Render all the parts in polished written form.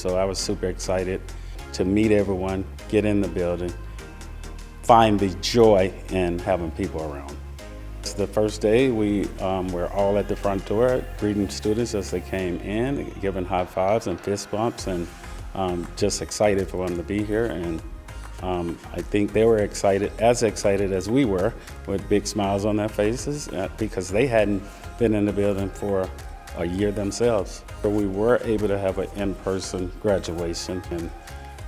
so I was super excited to meet everyone, get in the building, find the joy in having people around. It's the first day we were all at the front door greeting students as they came in, giving high fives and fist bumps, and just excited for them to be here. And I think they were excited as we were, with big smiles on their faces because they hadn't been in the building for a year themselves. But we were able to have an in-person graduation, and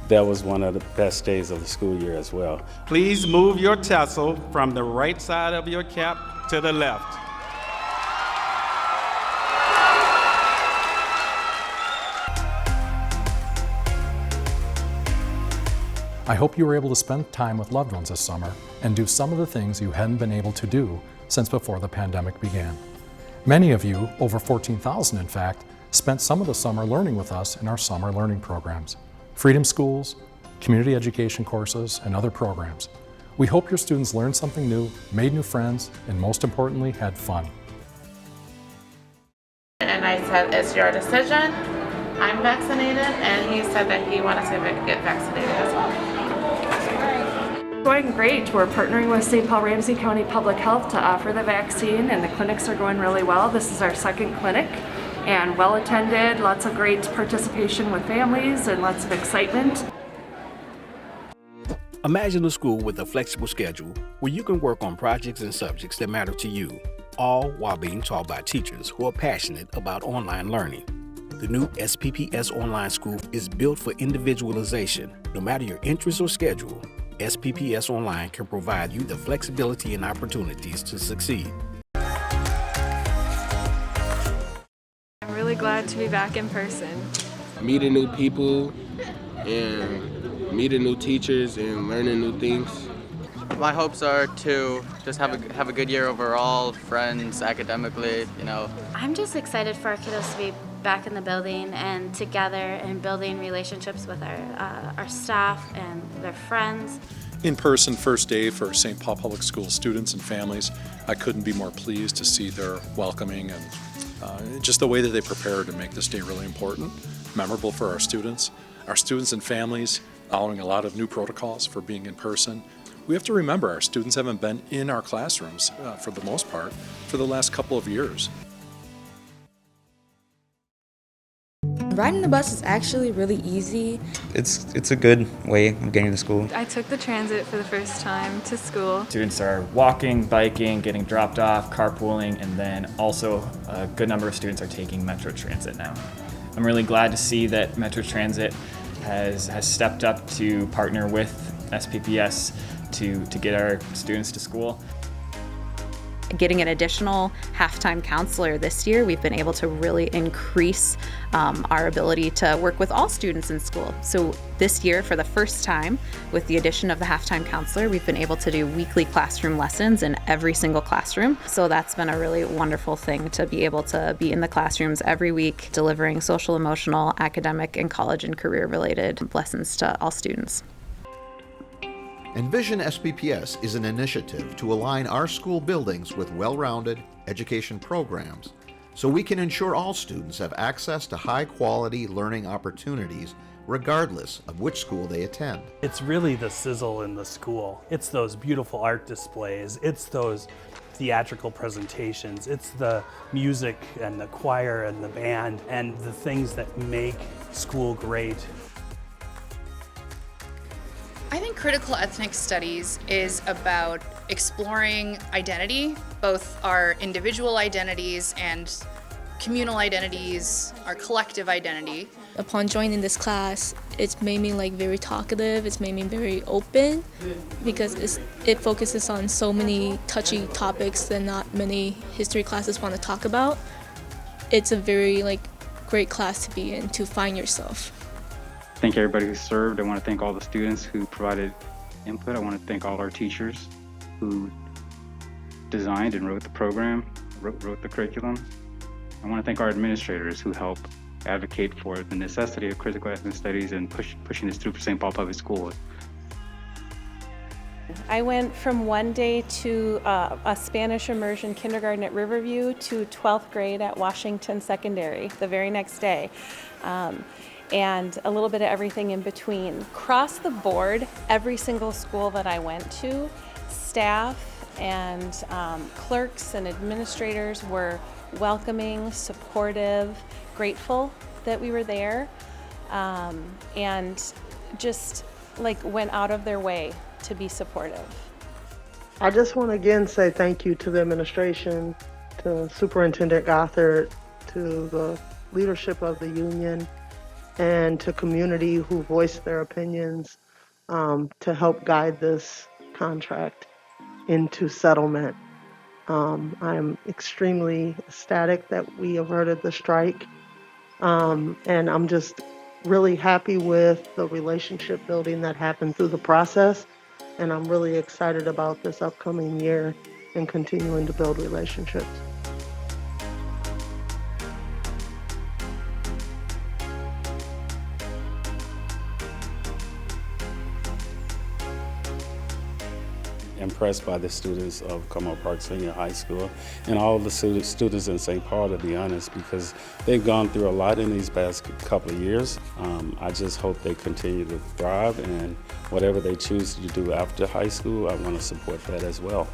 that was one of the best days of the school year as well. Please move your tassel from the right side of your cap to the left. I hope you were able to spend time with loved ones this summer and do some of the things you hadn't been able to do since before the pandemic began. Many of you, over 14,000 in fact, spent some of the summer learning with us in our summer learning programs, Freedom Schools, community education courses, and other programs. We hope your students learned something new, made new friends, and most importantly, had fun. And I said, it's your decision. I'm vaccinated, and he said that he wanted to get vaccinated as well. Going great. We're partnering with St. Paul Ramsey County Public Health to offer the vaccine, and the clinics are going really well. This is our second clinic and well attended, lots of great participation with families and lots of excitement. Imagine a school with a flexible schedule where you can work on projects and subjects that matter to you, all while being taught by teachers who are passionate about online learning. The new SPPS Online School is built for individualization. No matter your interests or schedule, SPPS Online can provide you the flexibility and opportunities to succeed. I'm really glad to be back in person. Meeting new people and meeting new teachers and learning new things. My hopes are to just have a good year overall, friends, academically, you know. I'm just excited for our kiddos to be back in the building and together and building relationships with our staff and their friends. In-person first day for St. Paul Public Schools students and families. I couldn't be more pleased to see their welcoming and just the way that they prepared to make this day really important, memorable for our students and families, following a lot of new protocols for being in person. We have to remember our students haven't been in our classrooms for the most part for the last couple of years. Riding the bus is actually really easy. It's a good way of getting to school. I took the transit for the first time to school. Students are walking, biking, getting dropped off, carpooling, and then also a good number of students are taking Metro Transit now. I'm really glad to see that Metro Transit has stepped up to partner with SPPS to get our students to school. Getting an additional halftime counselor this year, we've been able to really increase our ability to work with all students in school. So this year, for the first time, with the addition of the halftime counselor, we've been able to do weekly classroom lessons in every single classroom. So that's been a really wonderful thing to be able to be in the classrooms every week, delivering social, emotional, academic, and college and career related lessons to all students. Envision SPPS is an initiative to align our school buildings with well-rounded education programs so we can ensure all students have access to high-quality learning opportunities regardless of which school they attend. It's really the sizzle in the school. It's those beautiful art displays. It's those theatrical presentations. It's the music and the choir and the band and the things that make school great. I think critical ethnic studies is about exploring identity, both our individual identities and communal identities, our collective identity. Upon joining this class, it's made me very talkative, it's made me very open because it focuses on so many touchy topics that not many history classes want to talk about. It's a very great class to be in, to find yourself. Thank everybody who served. I want to thank all the students who provided input. I want to thank all our teachers who designed and wrote the program, wrote the curriculum. I want to thank our administrators who help advocate for the necessity of critical ethnic studies and pushing this through for St. Paul Public Schools. I went from one day to a Spanish immersion kindergarten at Riverview to 12th grade at Washington Secondary the very next day. and a little bit of everything in between. Across the board, every single school that I went to, staff and clerks and administrators were welcoming, supportive, grateful that we were there, and just like went out of their way to be supportive. I just want to again say thank you to the administration, to Superintendent Gothard, to the leadership of the union, and to community who voiced their opinions to help guide this contract into settlement. I'm extremely ecstatic that we averted the strike, and I'm just really happy with the relationship building that happened through the process, and I'm really excited about this upcoming year and continuing to build relationships. Impressed by the students of Como Park Senior High School and all the students in St. Paul, to be honest, because they've gone through a lot in these past couple of years. I just hope they continue to thrive, and whatever they choose to do after high school, I want to support that as well.